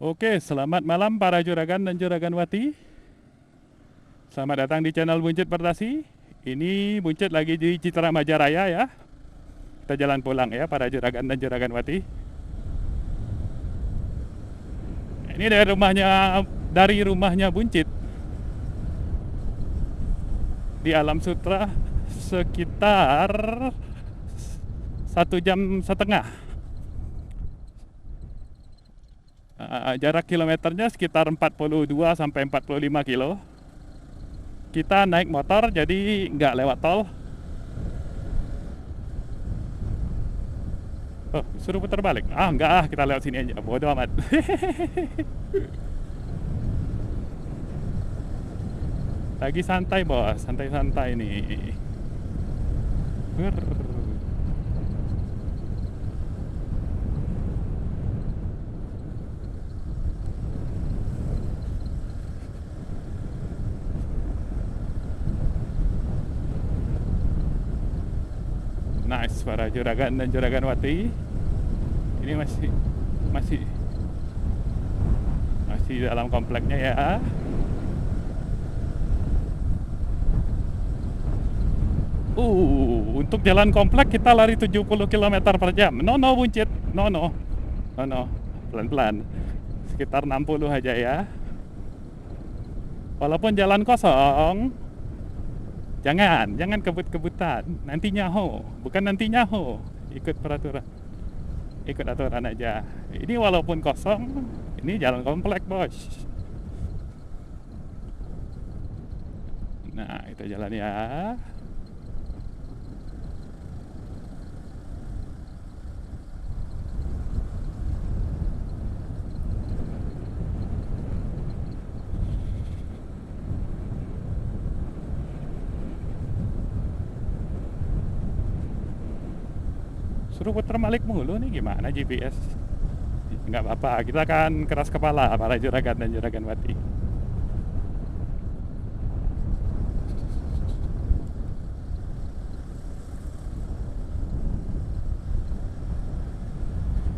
Oke, selamat malam para juragan dan juraganwati. Selamat datang di channel Buncit Pertasi. Ini Buncit lagi di Citra Majaraya ya. Kita jalan pulang ya para juragan dan juraganwati. Ini dari rumahnya Buncit di Alam Sutra sekitar 1,5 jam. Jarak kilometernya sekitar 42 sampai 45 kilo. Kita naik motor jadi nggak lewat tol. Oh, suruh putar balik. Enggak, kita lewat sini aja. Bodoh amat. Lagi santai bos, santai-santai nih. Nice para juragan dan juraganwati. Ini masih dalam kompleknya ya. Untuk jalan komplek kita lari 70 km per jam. No, Buncit. No. Pelan-pelan. Sekitar 60 aja ya. Walaupun jalan kosong, jangan kebut-kebutan. Nanti nyaho, bukan nanti nyaho. Ikut aturan aja. Ini walaupun kosong, ini jalan komplek bos. Nah, itu jalan ya. Suruh putar balik mulu nih, gimana GPS? Nggak apa-apa, kita akan keras kepala para juragan dan juraganwati.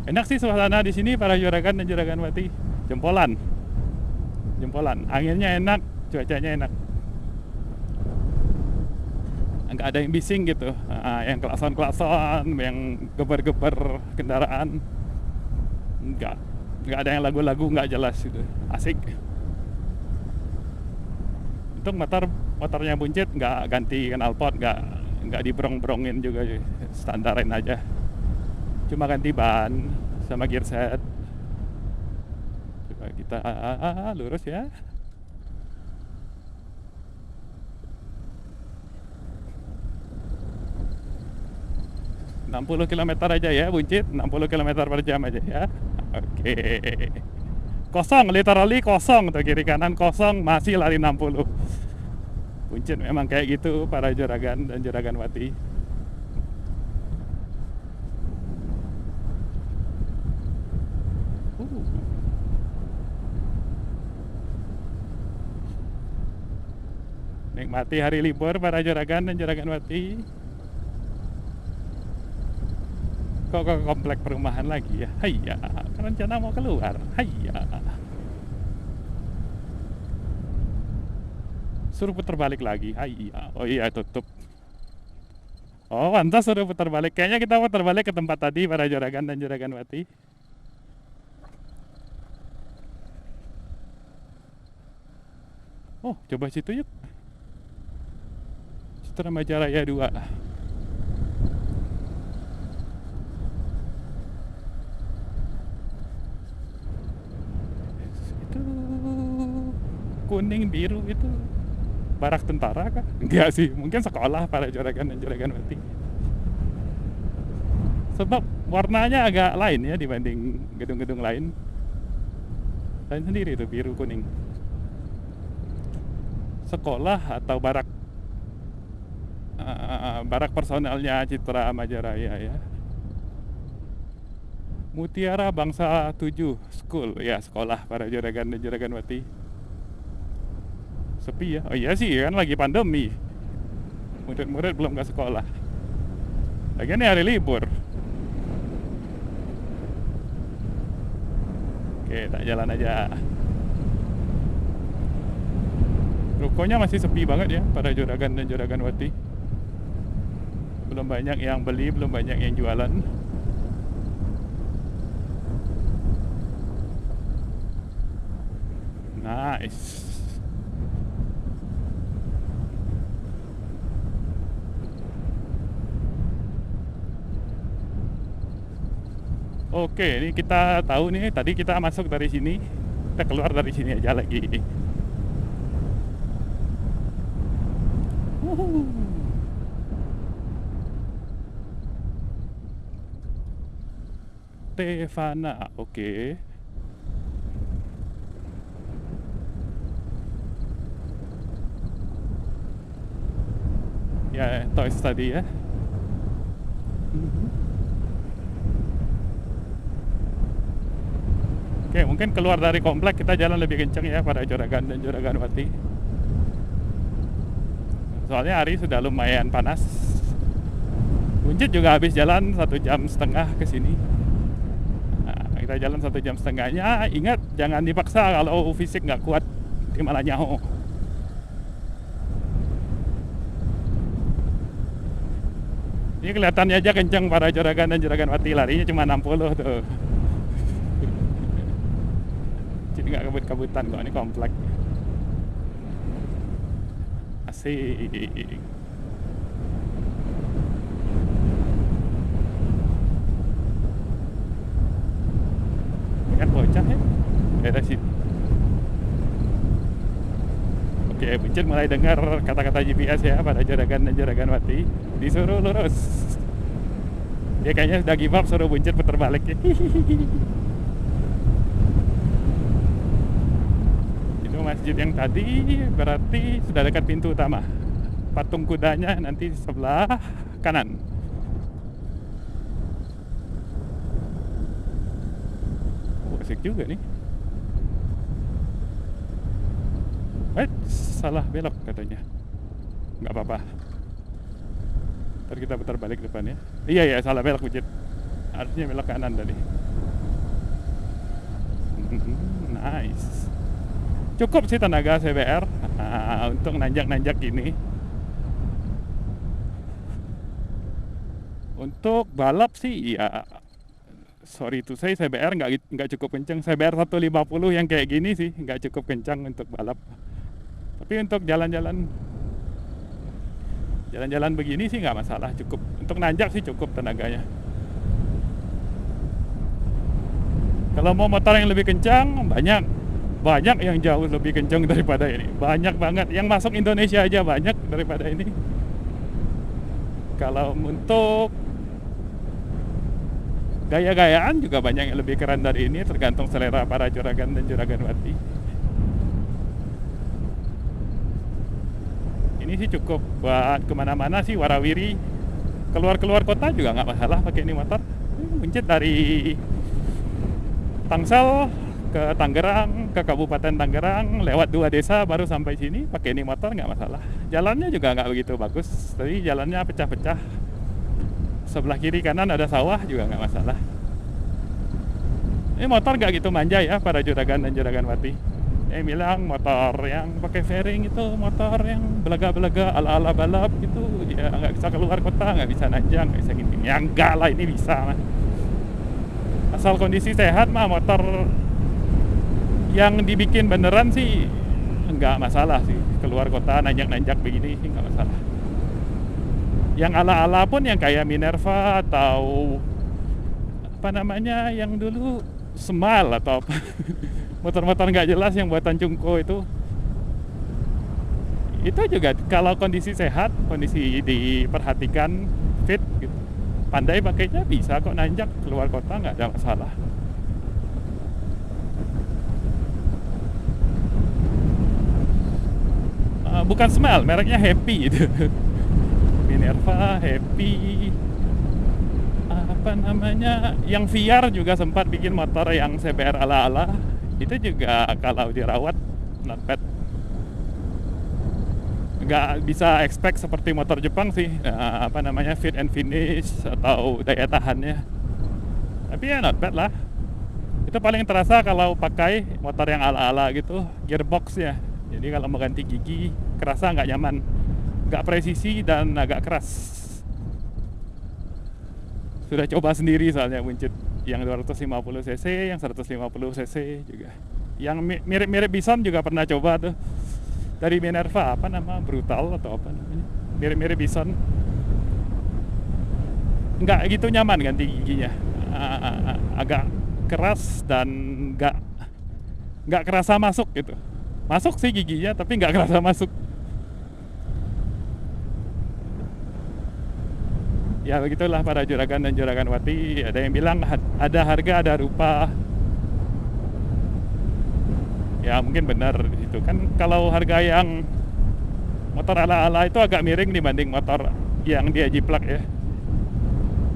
Enak sih suasana di sini para juragan dan juraganwati. Jempolan. Anginnya enak, cuacanya enak. Nggak ada yang bising gitu, yang klakson, yang geber-geber kendaraan, nggak ada yang lagu-lagu nggak jelas gitu, asik. Untuk motornya Buncit nggak ganti knalpot, nggak diberong-berongin juga, standarin aja, cuma ganti ban sama gear set. Coba kita lurus ya. 60 km aja ya Buncit, 60 km per jam aja ya. Oke. Kosong, literally kosong tuh, kiri kanan kosong, masih lari 60. Buncit memang kayak gitu para juragan dan juraganwati. Nikmati hari libur para juragan dan juraganwati. Kok ke komplek perumahan lagi ya? Hayya, rencana mau keluar. Hayya. Suruh putar balik lagi. Hayya. Oh iya, tutup. Oh, pantas suruh putar balik. Kayaknya kita putar balik ke tempat tadi para juragan dan juraganwati. Oh, coba situ yuk. Citra Majaraya 2. Kuning biru itu barak tentara kah? Enggak sih, mungkin sekolah para juragan dan juraganwati. Sebab warnanya agak lain ya dibanding gedung-gedung lain. Lain sendiri itu biru kuning. Sekolah atau barak personelnya Citra Majaraya ya. Mutiara Bangsa 7 School ya, sekolah para juragan dan juraganwati. Sepi ya. Oh iya sih, kan lagi pandemi, murid-murid belum ke sekolah. Lagian ini hari libur. Oke, tak jalan aja. Rukonya masih sepi banget ya pada Juragan dan Juragan Wati. Belum banyak yang beli, belum banyak yang jualan. Nice. Oke, ini kita tahu nih, tadi kita masuk dari sini, kita keluar dari sini aja lagi. Wuhu. Tevana, oke. Ya, Toys tadi ya. Oke, mungkin keluar dari komplek kita jalan lebih kencang ya pada Juragan dan Juragan Wati. Soalnya hari sudah lumayan panas. Buncit juga habis jalan 1,5 jam ke sini. Nah, kita jalan 1,5 jam. Ingat jangan dipaksa kalau fisik nggak kuat, nanti malah nyaho. Ini kelihatannya aja kencang para Juragan dan Juragan Wati, larinya cuma 60 tuh. Jadi nggak kabut-kabutan kok, ini komplek. Asik. Kan bocah ya daerah sini. Oke, Buncit mulai dengar kata-kata GPS ya pada Juragan dan Juragan Wati. Disuruh lurus. Dia kayaknya sudah give up, suruh Buncit putar balik ya. Itu masjid yang tadi berarti sudah dekat pintu utama. Patung kudanya nanti di sebelah kanan. Asik juga nih. Salah belok katanya. Nggak apa-apa. Ntar kita putar balik depannya. Iya, salah belok Buncit. Harusnya belok kanan tadi. Nice. Cukup sih tenaga CBR untuk nanjak-nanjak ini. Untuk balap sih ya, sorry to say, CBR nggak cukup kencang. CBR 150 yang kayak gini sih nggak cukup kencang untuk balap. Tapi untuk jalan-jalan begini sih nggak masalah, cukup. Untuk nanjak sih cukup tenaganya. Kalau mau motor yang lebih kencang, banyak yang jauh lebih kencang daripada ini. Banyak banget yang masuk Indonesia aja, banyak daripada ini. Kalau untuk gaya-gayaan juga banyak yang lebih keren dari ini, tergantung selera para Juragan dan Juragan Wati. Ini sih cukup buat kemana-mana sih, warawiri. Keluar-keluar kota juga nggak masalah pakai ini motor. Buncit dari Tangsel ke Tangerang, ke Kabupaten Tangerang, lewat 2 desa baru sampai sini, pakai ini motor nggak masalah. Jalannya juga nggak begitu bagus, tapi jalannya pecah-pecah. Sebelah kiri kanan ada sawah juga nggak masalah. Ini motor nggak gitu manja ya para Juragan dan Juragan Wati. Bilang motor yang pakai fairing itu motor yang belaga-belaga ala-ala balap gitu, ya nggak bisa keluar kota, nggak bisa nanjang, nggak bisa gini. Ya enggak lah, ini bisa mah. Asal kondisi sehat mah motor yang dibikin beneran sih nggak masalah sih. Keluar kota nanjak-nanjak begini sih nggak masalah. Yang ala-ala pun yang kayak Minerva atau apa namanya yang dulu Smile atau apa motor-motor nggak jelas yang buatan Cungko itu juga kalau kondisi sehat, kondisi diperhatikan, fit gitu, pandai pakainya, bisa kok nanjak keluar kota, nggak ada masalah. Bukan Smile, mereknya Happy itu. Minerva, Happy, apa namanya, yang VR juga sempat bikin motor yang CBR ala-ala. Itu juga kalau dirawat not bad. Nggak bisa expect seperti motor Jepang sih, apa namanya, fit and finish atau daya tahannya. Tapi ya not bad lah. Itu paling terasa kalau pakai motor yang ala-ala gitu, gearboxnya. Jadi kalau mau ganti gigi, kerasa nggak nyaman, nggak presisi dan agak keras. Sudah coba sendiri soalnya buncit yang 250 cc, yang 150 cc juga. Yang mirip-mirip Bison juga pernah coba tuh. Dari Minerva, apa nama, Brutal atau apa namanya, mirip-mirip Bison. Nggak gitu nyaman ganti giginya, agak keras dan nggak kerasa masuk gitu. Masuk sih giginya tapi nggak kerasa masuk. Ya begitulah para juragan dan juragan wati. Ada yang bilang ada harga ada rupa. Ya mungkin benar itu kan. Kalau harga yang motor ala-ala itu agak miring dibanding motor yang dia jiplak ya,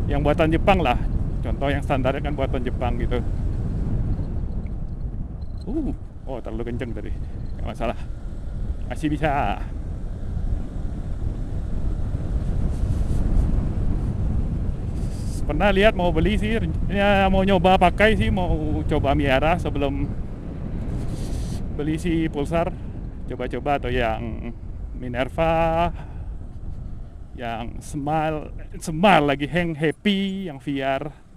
yang buatan Jepang lah. Contoh yang standarnya kan buatan Jepang gitu. Oh terlalu kenceng tadi. Gak masalah, masih bisa. Pernah lihat mau beli sih, ya mau nyoba pakai sih, mau coba Miara sebelum beli si Pulsar. Coba-coba atau yang Minerva, yang Smile lagi happy, yang VR.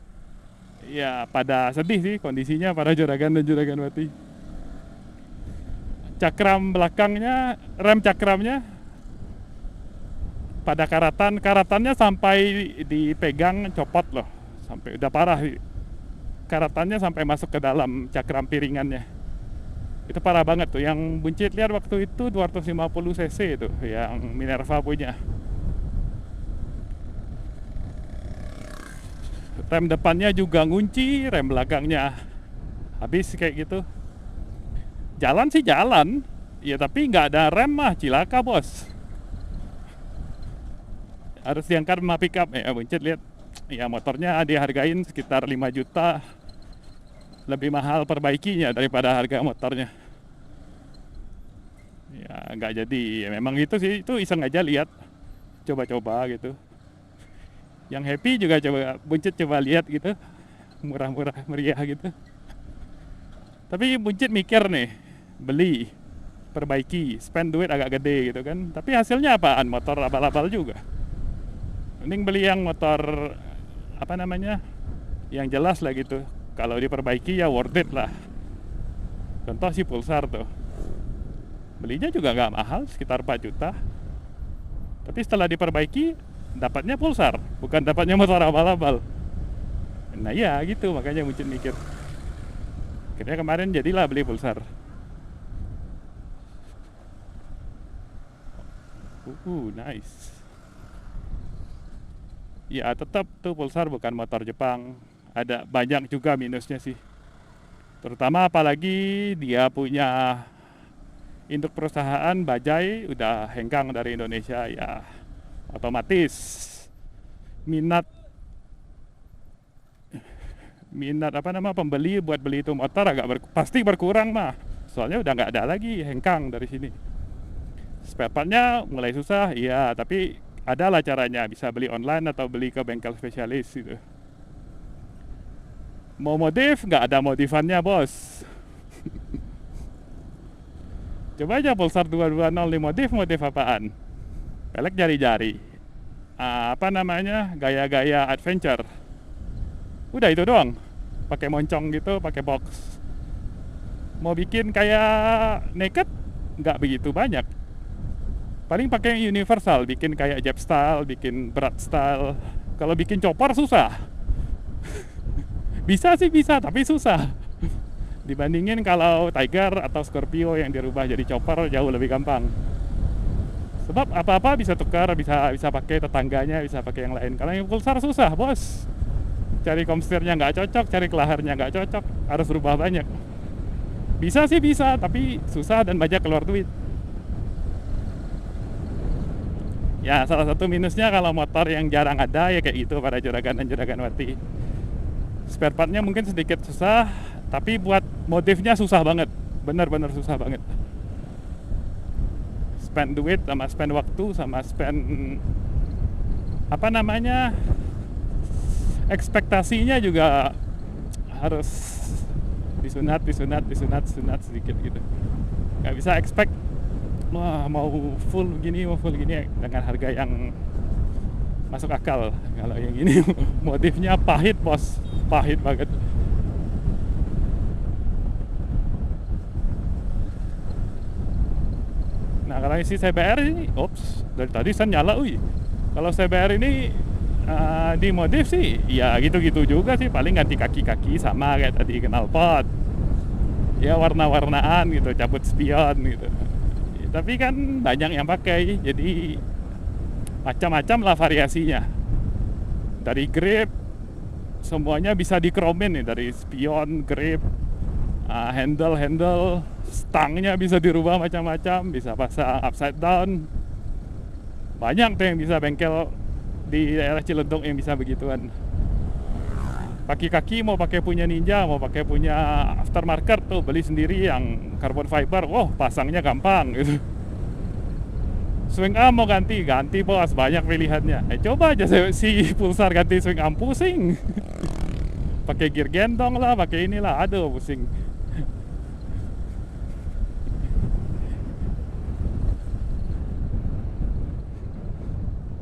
Ya pada sedih sih kondisinya para juragan dan juragan wati. Cakram belakangnya, rem cakramnya pada karatannya sampai dipegang copot loh, sampai udah parah, karatannya sampai masuk ke dalam cakram piringannya. Itu parah banget tuh. Yang buncit lihat waktu itu 250 cc itu yang Minerva punya. Rem depannya juga ngunci, rem belakangnya habis kayak gitu. Jalan sih jalan ya, tapi nggak ada rem mah cilaka bos. Harus diangkat sama pickup ya. Buncit lihat ya, motornya dihargain sekitar 5 juta, lebih mahal perbaikinya daripada harga motornya. Ya nggak jadi ya, memang gitu sih, itu iseng aja lihat, coba-coba gitu. Yang happy juga coba buncit coba lihat gitu, murah-murah meriah gitu. Tapi buncit mikir nih, beli, perbaiki, spend duit agak gede gitu kan, tapi hasilnya apaan? Motor abal-abal juga. Mending beli yang motor apa namanya, yang jelas lah gitu. Kalau diperbaiki ya worth it lah. Contoh si Pulsar tuh, belinya juga nggak mahal, sekitar 4 juta. Tapi setelah diperbaiki dapatnya Pulsar, bukan dapatnya motor abal-abal. Nah ya gitu, makanya mungkin mikir. Akhirnya kemarin jadilah beli Pulsar. Nice. Ya tetap tuh Pulsar bukan motor Jepang. Ada banyak juga minusnya sih. Terutama apalagi dia punya induk perusahaan Bajaj udah hengkang dari Indonesia ya, otomatis minat apa nama pembeli buat beli itu motor pasti berkurang mah. Soalnya udah nggak ada lagi, hengkang dari sini. Spare partnya mulai susah, iya, tapi adalah caranya, bisa beli online atau beli ke bengkel spesialis gitu. Mau modif nggak ada modifannya bos. Coba aja Pulsar 220 modif apaan? Pelek jari-jari, apa namanya, gaya-gaya adventure. Udah itu doang, pakai moncong gitu, pakai box. Mau bikin kayak naked nggak begitu banyak. Paling pakai yang universal, bikin kayak Jap style, bikin berat style. Kalau bikin chopper susah. Bisa sih bisa, tapi susah. Dibandingin kalau Tiger atau Scorpio yang dirubah jadi chopper jauh lebih gampang. Sebab apa-apa bisa tukar, bisa pakai tetangganya, bisa pakai yang lain. Kalau yang Pulsar susah bos. Cari komstirnya nggak cocok, cari kelaharnya nggak cocok, harus rubah banyak. Bisa sih bisa, tapi susah dan banyak keluar duit. Ya salah satu minusnya kalau motor yang jarang ada ya kayak gitu para juragan dan juragan wati. Spare partnya mungkin sedikit susah, tapi buat modifnya susah banget, bener-bener susah banget. Spend duit sama spend waktu sama spend apa namanya, ekspektasinya juga harus disunat, disunat, disunat, sunat sedikit gitu. Nggak bisa expect wah mau full begini, mau full gini dengan harga yang masuk akal. Kalau yang ini motifnya pahit bos, pahit banget. Nah kalau isi CBR ini, ops, dari tadi saya nyala, kalau CBR ini di modif sih, ya gitu-gitu juga sih, paling ganti kaki-kaki sama kayak tadi knalpot, ya warna-warnaan gitu, cabut spion gitu. Ya, tapi kan banyak yang pakai, jadi macam-macam lah variasinya. Dari grip, semuanya bisa dikromin nih, dari spion, grip, handle, stangnya bisa dirubah macam-macam, bisa pasang upside down. Banyak tuh yang bisa bengkel di daerah Ciledug yang bisa begituan. Kaki-kaki mau pakai punya Ninja, mau pakai punya aftermarket tuh beli sendiri yang carbon fiber, pasangnya gampang gitu. Swing arm mau ganti bos, banyak pilihannya. Coba aja si Pulsar ganti swing arm, pusing. Pakai gear gendong lah, pakai inilah, aduh pusing.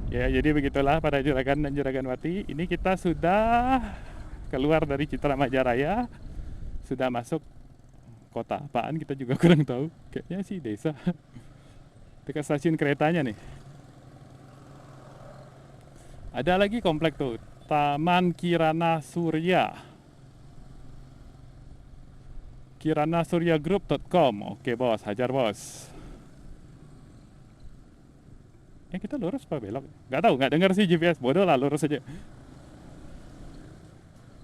Ya jadi begitulah para juragan dan juraganwati. Ini kita sudah keluar dari Citra Majaraya, sudah masuk kota apaan kita juga kurang tahu. Kayaknya sih desa. Dekat stasiun keretanya nih. Ada lagi komplek tuh, Taman Kirana Surya. KiranaSuryaGroup.com. Oke bos, hajar bos. Kita lurus apa belok? Gak tahu, nggak dengar sih GPS. Bodoh lah, lurus aja.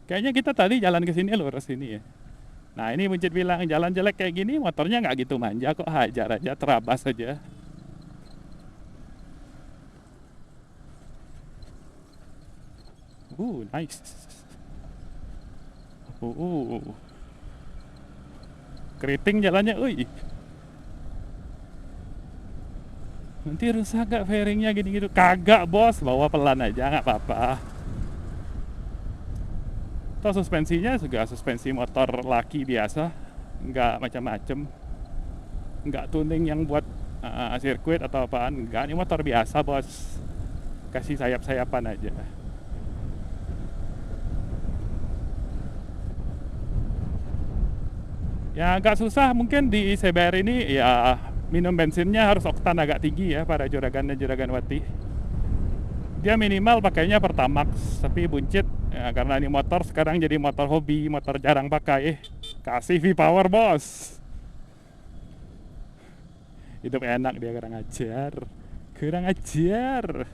Kayaknya kita tadi jalan ke sini lurus sini ya. Nah ini Buncit bilang jalan jelek kayak gini motornya nggak gitu manja kok, hajar aja, terabas aja. Nice. Keriting jalannya, Nanti rusak gak fairingnya gini-gitu? Kagak bos, bawa pelan aja nggak apa-apa. Toh suspensinya juga suspensi motor laki biasa, nggak macam-macam, nggak tuning yang buat sirkuit atau apaan, nggak. Ini motor biasa bos, kasih sayap-sayapan aja. Ya agak susah mungkin di CBR ini ya. Minum bensinnya harus oktan agak tinggi ya para juragan dan juraganwati. Dia minimal pakainya Pertamax, tapi Buncit ya, karena ini motor sekarang jadi motor hobi, motor jarang pakai, kasih V-Power bos. Hidup enak dia, kurang ajar.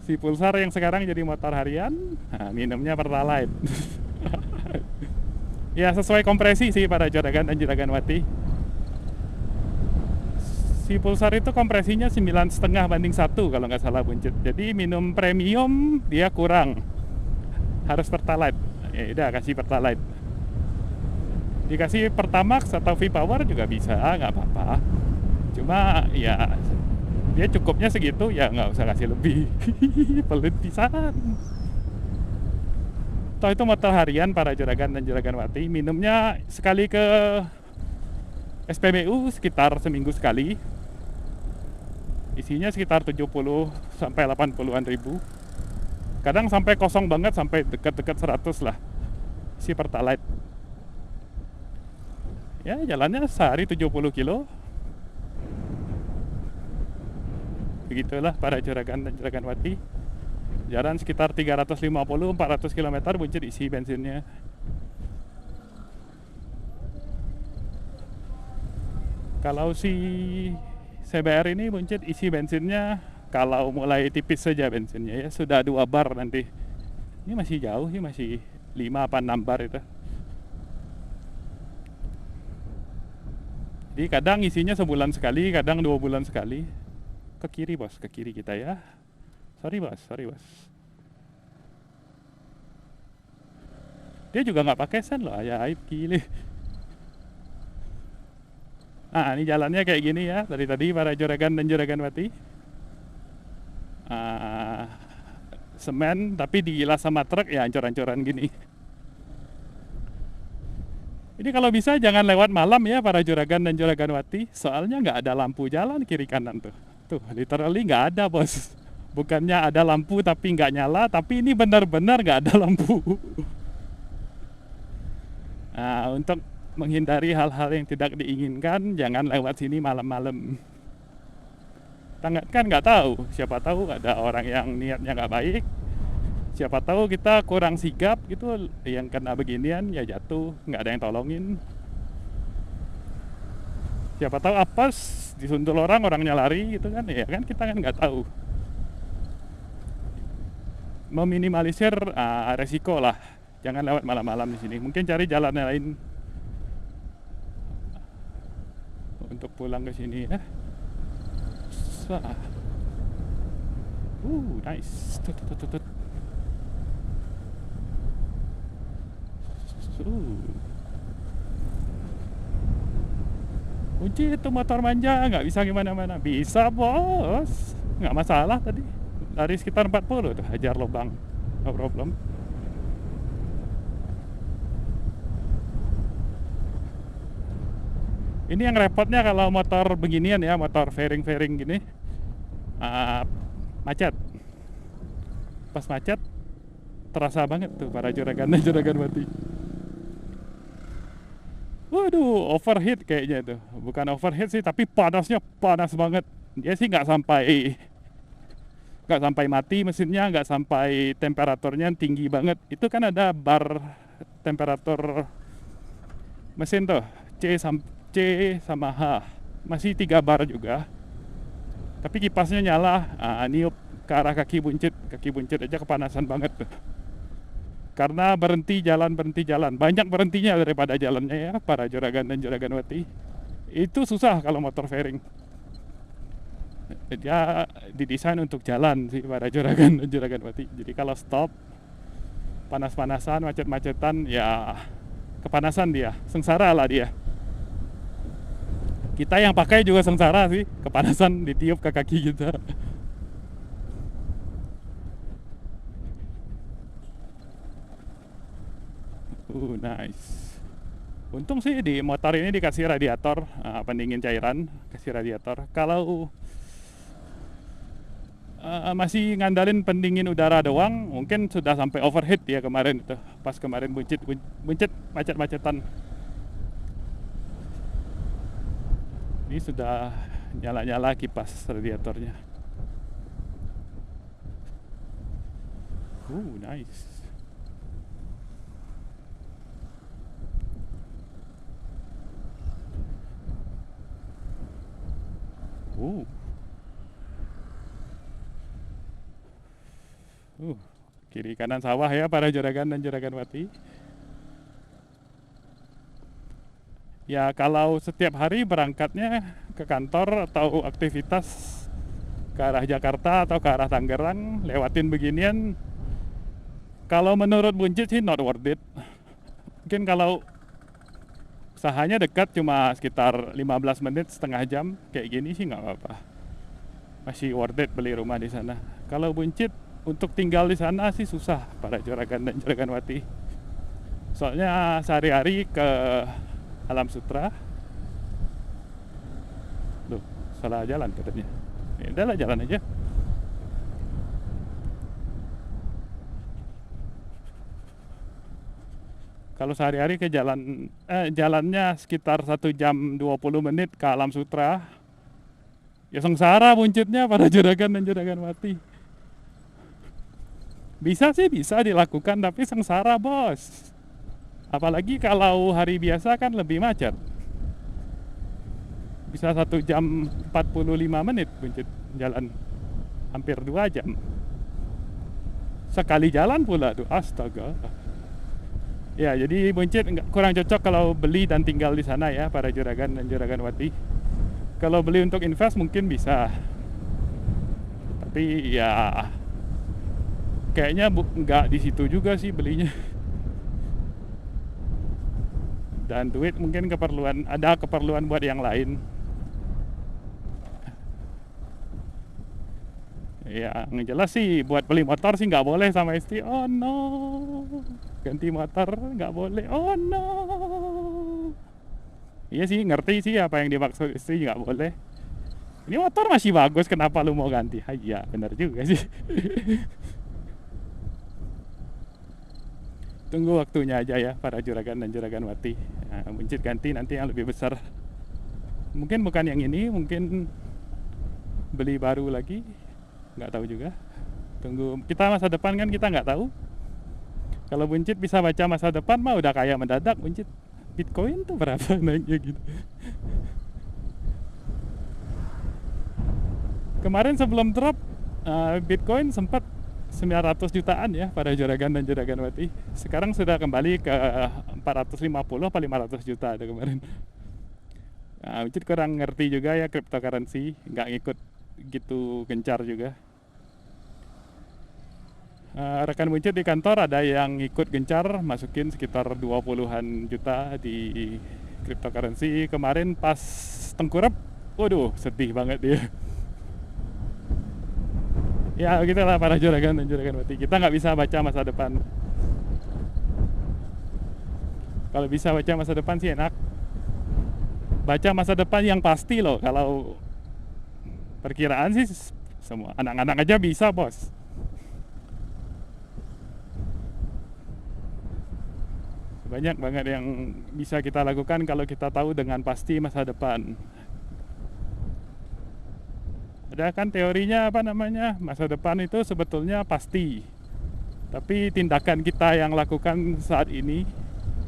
Si Pulsar yang sekarang jadi motor harian, minumnya Pertalite. Ya sesuai kompresi sih para juragan dan juraganwati. Si Pulsar itu kompresinya 9,5 banding 1 kalau nggak salah Buncit. Jadi minum premium dia kurang, harus Pertalite. Ya udah kasih Pertalite. Dikasih Pertamax atau V-Power juga bisa, nggak apa-apa. Cuma ya dia cukupnya segitu, ya nggak usah kasih lebih. Pelit pisan. Toh itu motor harian para juragan dan juraganwati. Minumnya sekali ke SPBU sekitar seminggu sekali. Isinya sekitar 70 sampai 80-an ribu. Kadang sampai kosong banget, sampai dekat-dekat 100 lah si Pertalite. Ya jalannya sehari 70 kilo. Begitulah para juragan dan juraganwati. Jalan sekitar 350-400 km Buncit isi bensinnya. Kalau si CBR ini Buncit isi bensinnya kalau mulai tipis saja bensinnya ya sudah 2 bar nanti. Ini masih jauh sih, masih 5 apa 6 bar itu. Jadi kadang isinya sebulan sekali, kadang 2 bulan sekali. Ke kiri bos, ke kiri kita ya. Sorry bos. Dia juga nggak pakai sen loh, ya aib gile. Nah ini jalannya kayak gini ya dari tadi para juragan dan juraganwati. Semen tapi diilas sama truk ya ancur-ancuran gini. Ini kalau bisa jangan lewat malam ya para juragan dan juraganwati, soalnya nggak ada lampu jalan kiri kanan tuh. Tuh, literally nggak ada bos. Bukannya ada lampu tapi nggak nyala, tapi ini benar-benar nggak ada lampu. Nah, untuk menghindari hal-hal yang tidak diinginkan, jangan lewat sini malam-malam. Kan nggak tahu, siapa tahu ada orang yang niatnya nggak baik, siapa tahu kita kurang sigap gitu, yang kena beginian ya jatuh, nggak ada yang tolongin. Siapa tahu apes disuntul orang, orangnya lari gitu kan, ya kan kita kan nggak tahu. Meminimalisir resiko lah, jangan lewat malam-malam di sini. Mungkin cari jalan lain untuk pulang ke sini ya. Nice. Tut. Kunci itu motor manja, nggak bisa gimana-mana. Bisa bos, nggak masalah tadi. Lari sekitar 40 tuh, hajar lubang, no problem. Ini yang repotnya kalau motor beginian ya, motor fairing gini, macet. Pas macet, terasa banget tuh para juragan dan juraganwati. Waduh, overheat kayaknya tuh. Bukan overheat sih, tapi panasnya panas banget. Dia sih nggak sampai mati mesinnya, nggak sampai temperaturnya tinggi banget. Itu kan ada bar temperatur mesin tuh, C sama H, masih 3 bar juga. Tapi kipasnya nyala, niup ke arah kaki buncit aja kepanasan banget tuh. Karena berhenti jalan, banyak berhentinya daripada jalannya ya para juragan dan juraganwati. Itu susah kalau motor fairing. Dia didesain untuk jalan sih para juragan dan juraganwati. Jadi kalau stop, panas-panasan, macet-macetan, ya kepanasan dia, sengsara lah dia. Kita yang pakai juga sengsara sih, kepanasan ditiup ke kaki kita. Nice. Untung sih di motor ini dikasih radiator, pendingin cairan, kasih radiator. Kalau masih ngandalin pendingin udara doang, mungkin sudah sampai overheat ya kemarin itu. Pas kemarin buncit macet-macetan. Ini sudah nyala-nyala kipas radiatornya. Nice. Kiri kanan sawah ya para juragan dan juraganwati. Ya kalau setiap hari berangkatnya ke kantor atau aktivitas ke arah Jakarta atau ke arah Tangerang lewatin beginian, kalau menurut buncit sih not worth it. Mungkin kalau usahanya dekat cuma sekitar 15 menit, setengah jam kayak gini sih nggak apa-apa. Masih worth it beli rumah di sana. Kalau buncit untuk tinggal di sana sih susah para juragan dan juraganwati. Soalnya sehari-hari ke Alam Sutra. Loh, salah jalan katanya. Ya udahlah, jalan aja. Kalau sehari-hari ke jalannya sekitar 1 jam 20 menit ke Alam Sutra. Ya sengsara buncitnya para juragan dan juraganwati. Bisa sih, bisa dilakukan, tapi sengsara bos. Apalagi kalau hari biasa kan lebih macet. Bisa 1 jam 45 menit buncit jalan. Hampir 2 jam. Sekali jalan pula tuh, astaga. Ya, jadi buncit kurang cocok kalau beli dan tinggal di sana ya para juragan dan juraganwati. Kalau beli untuk invest mungkin bisa. Tapi ya kayaknya nggak di situ juga sih belinya. Dan duit mungkin ada keperluan buat yang lain. Ya, yang jelas sih buat beli motor sih nggak boleh sama istri. Oh no, ganti motor nggak boleh. Oh no. Iya sih, ngerti sih apa yang dimaksud istri, nggak boleh. Ini motor masih bagus, kenapa lu mau ganti? Ah, iya, bener juga sih. Tunggu waktunya aja ya para juragan dan juragan wati. Nah, Buncit ganti nanti yang lebih besar. Mungkin bukan yang ini, mungkin beli baru lagi, nggak tahu juga. Tunggu kita masa depan kan kita nggak tahu. Kalau Buncit bisa baca masa depan mah udah kaya mendadak Buncit. Bitcoin tuh berapa naiknya gitu. Kemarin sebelum drop Bitcoin sempat 900 jutaan ya pada juragan dan juragan wati. Sekarang sudah kembali ke 450 apa 500 juta ada kemarin. Nah, Buncit kurang ngerti juga ya cryptocurrency, nggak ngikut gitu gencar juga. Rekan Buncit di kantor ada yang ikut gencar masukin sekitar 20-an juta di cryptocurrency. Kemarin pas tengkurap, waduh sedih banget dia. Ya begitulah para juragan dan juragan wati, kita nggak bisa baca masa depan. Kalau bisa baca masa depan sih enak. Baca masa depan yang pasti loh. Kalau perkiraan sih semua anak-anak aja bisa bos. Banyak banget yang bisa kita lakukan kalau kita tahu dengan pasti masa depan. Ada kan teorinya apa namanya, masa depan itu sebetulnya pasti, tapi tindakan kita yang lakukan saat ini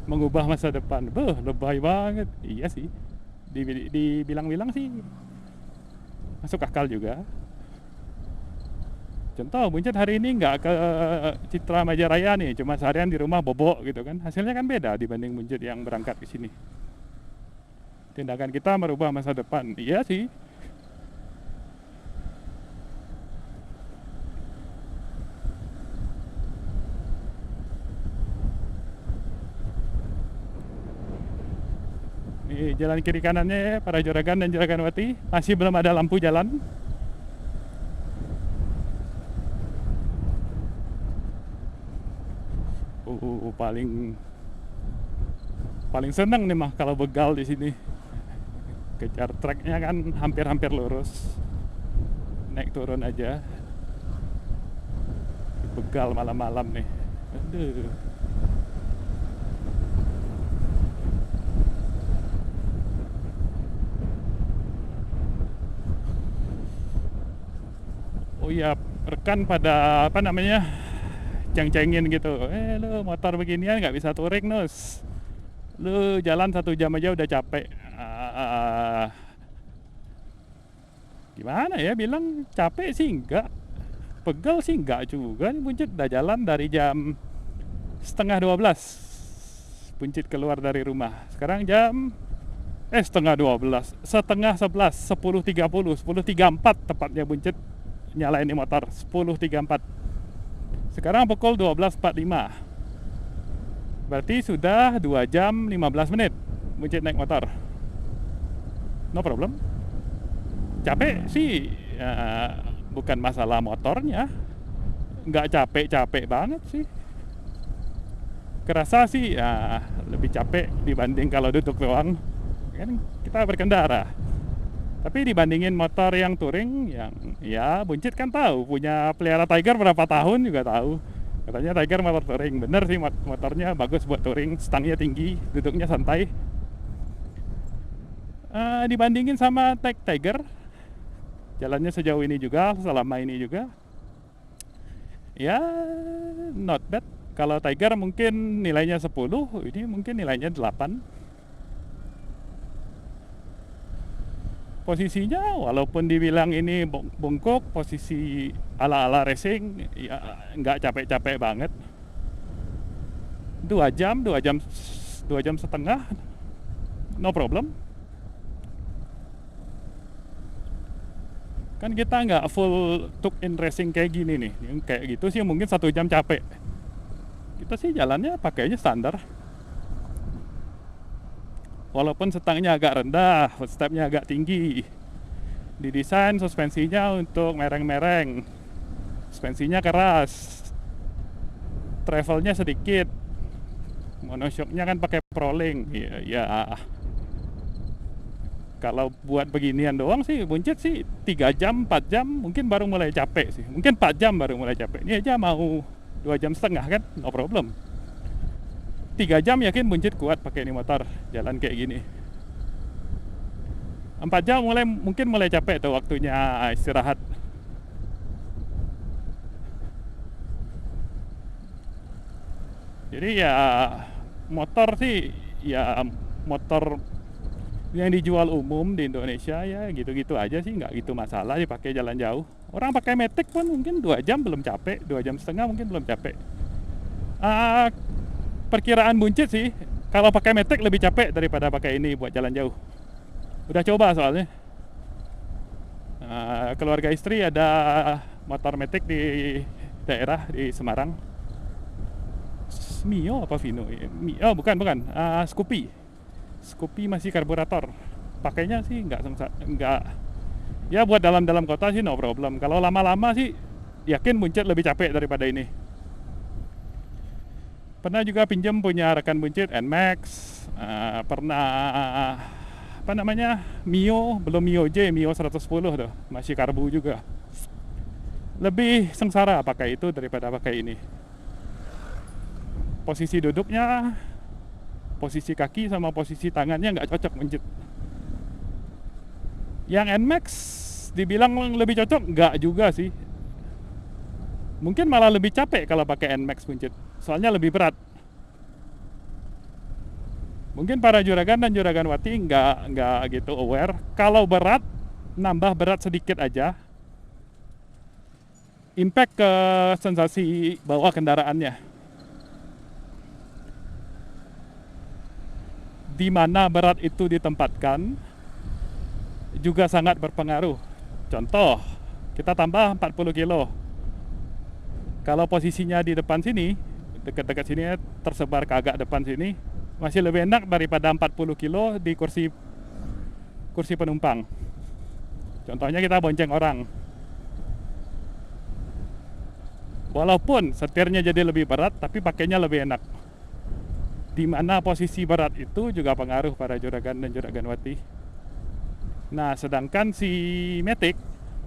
mengubah masa depan. Lebay banget. Iya sih, dibilang-bilang sih masuk akal juga. Contoh Buncit hari ini nggak ke Citra Majaraya nih, cuma seharian di rumah bobok gitu kan, hasilnya kan beda dibanding Buncit yang berangkat ke sini. Tindakan kita merubah masa depan. Iya sih. Ini jalan kiri kanannya ya, para juragan dan juragan wati. Masih belum ada lampu jalan. Paling seneng nih mah kalau begal di sini. Kejar treknya kan hampir-hampir lurus. Naik turun aja. Begal malam-malam nih. Aduh. Oh iya, rekan pada apa namanya, ceng-cengin gitu. Lu motor beginian nggak bisa touring nus. Lu jalan 1 jam aja udah capek. Gimana ya, bilang capek sih enggak, pegel sih enggak juga. Nih Buncit udah jalan dari jam setengah 12 Buncit keluar dari rumah. Sekarang jam setengah 12, setengah 11, 10.30, 10.34 tepatnya Buncit nyalain di motor. 10.34. Sekarang pukul 12.45. Berarti sudah 2 jam 15 menit Buncit naik motor. No problem. Capek sih bukan masalah motornya, nggak capek-capek banget sih. Kerasa sih lebih capek dibanding kalau duduk doang. Kan kita berkendara. Tapi dibandingin motor yang touring, yang ya Buncit kan tahu, punya pelihara Tiger berapa tahun juga tahu. Katanya Tiger motor touring, bener sih, motornya bagus buat touring, stangnya tinggi, duduknya santai. Dibandingin sama Tiger, jalannya sejauh ini juga, selama ini juga, ya not bad. Kalau Tiger mungkin nilainya 10, ini mungkin nilainya 8. Posisinya walaupun dibilang ini bungkuk, posisi ala-ala racing, ya nggak capek-capek banget. 2 jam, 2 jam setengah, no problem. Kan kita nggak full tuk in racing kayak gini nih. Yang kayak gitu sih mungkin 1 jam capek. Kita sih jalannya pakainya standar. Walaupun setangnya agak rendah, footstepnya agak tinggi. Didesain suspensinya untuk mereng-mereng. Suspensinya keras. Travelnya sedikit. Monoshocknya kan pakai Proling. Ya. Kalau buat beginian doang sih buncit sih 3 jam 4 jam mungkin baru mulai capek sih, mungkin 4 jam baru mulai capek. Ini aja mau 2,5 jam kan, no problem. 3 jam yakin buncit kuat pakai ini motor jalan kayak gini. 4 jam mungkin mulai capek tuh, waktunya istirahat. Jadi ya motor sih ya motor yang dijual umum di Indonesia ya gitu-gitu aja sih, nggak gitu masalah dipakai jalan jauh. Orang pakai Matic pun mungkin 2 jam belum capek, 2,5 jam mungkin belum capek. Perkiraan buncit sih kalau pakai Matic lebih capek daripada pakai ini buat jalan jauh. Udah coba soalnya. Keluarga istri ada motor Matic di daerah di Semarang. Mio apa Vino? Oh bukan. Scoopy masih karburator. Pakainya sih nggak ya buat dalam kota sih no problem. Kalau lama-lama sih yakin buncit lebih capek daripada ini. Pernah juga pinjam punya rekan buncit NMAX, pernah apa namanya Mio, belum Mio J, Mio 110 tuh, masih karbu juga. Lebih sengsara pakai itu daripada pakai ini. Posisi duduknya, posisi kaki sama posisi tangannya nggak cocok buncit. Yang NMAX dibilang lebih cocok, nggak juga sih. Mungkin malah lebih capek kalau pakai NMAX buncit, soalnya lebih berat. Mungkin para juragan dan juraganwati nggak gitu aware. Kalau berat, nambah berat sedikit aja, impact ke sensasi bawa kendaraannya. Di mana berat itu ditempatkan juga sangat berpengaruh. Contoh, kita tambah 40 kilo. Kalau posisinya di depan sini, dekat-dekat sini tersebar ke agak depan sini, masih lebih enak daripada 40 kilo di kursi penumpang. Contohnya kita bonceng orang. Walaupun setirnya jadi lebih berat, tapi pakainya lebih enak. Di mana posisi berat itu juga pengaruh pada juragan dan juraganwati. Nah, sedangkan si Matic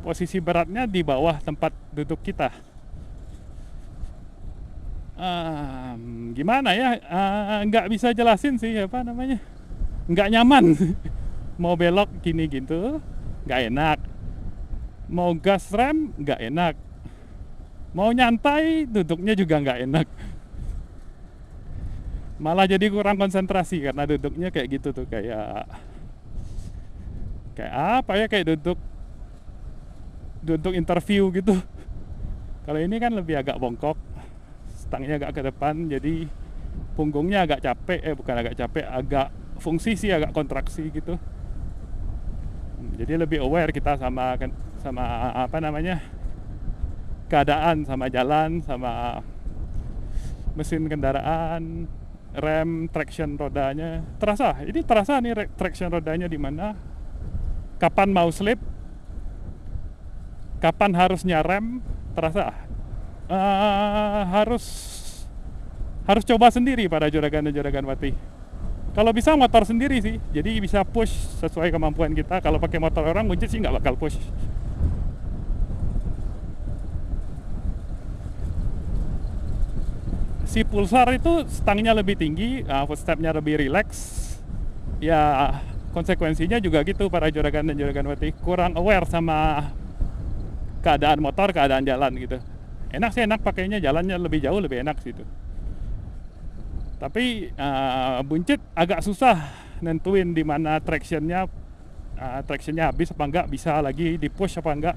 posisi beratnya di bawah tempat duduk kita. Gimana ya? Nggak bisa jelasin sih apa namanya. Nggak nyaman. Mau belok gini gitu, nggak enak. Mau gas rem, nggak enak. Mau nyantai, duduknya juga nggak enak. Malah jadi kurang konsentrasi karena duduknya kayak gitu tuh, kayak apa ya, kayak duduk interview gitu. Kalau ini kan lebih agak bongkok, stangnya agak ke depan, jadi punggungnya agak capek, bukan agak capek, agak fungsi sih agak kontraksi gitu. Jadi lebih aware kita sama apa namanya, keadaan, sama jalan, sama mesin kendaraan, rem, traction rodanya terasa. Ini terasa nih traction rodanya di mana, kapan mau slip, kapan harusnya rem, terasa. Harus coba sendiri pada juragan dan juraganwati. Kalau bisa motor sendiri sih, jadi bisa push sesuai kemampuan kita. Kalau pakai motor orang buncit sih nggak bakal push. Si Pulsar itu stangnya lebih tinggi, footstepnya lebih relax. Ya konsekuensinya juga gitu para juragan dan juraganwati, kurang aware sama keadaan motor, keadaan jalan gitu. Enak sih, enak pakainya, jalannya lebih jauh, lebih enak sih itu. Tapi buncit agak susah nentuin di mana tractionnya habis apa enggak, bisa lagi di push apa enggak.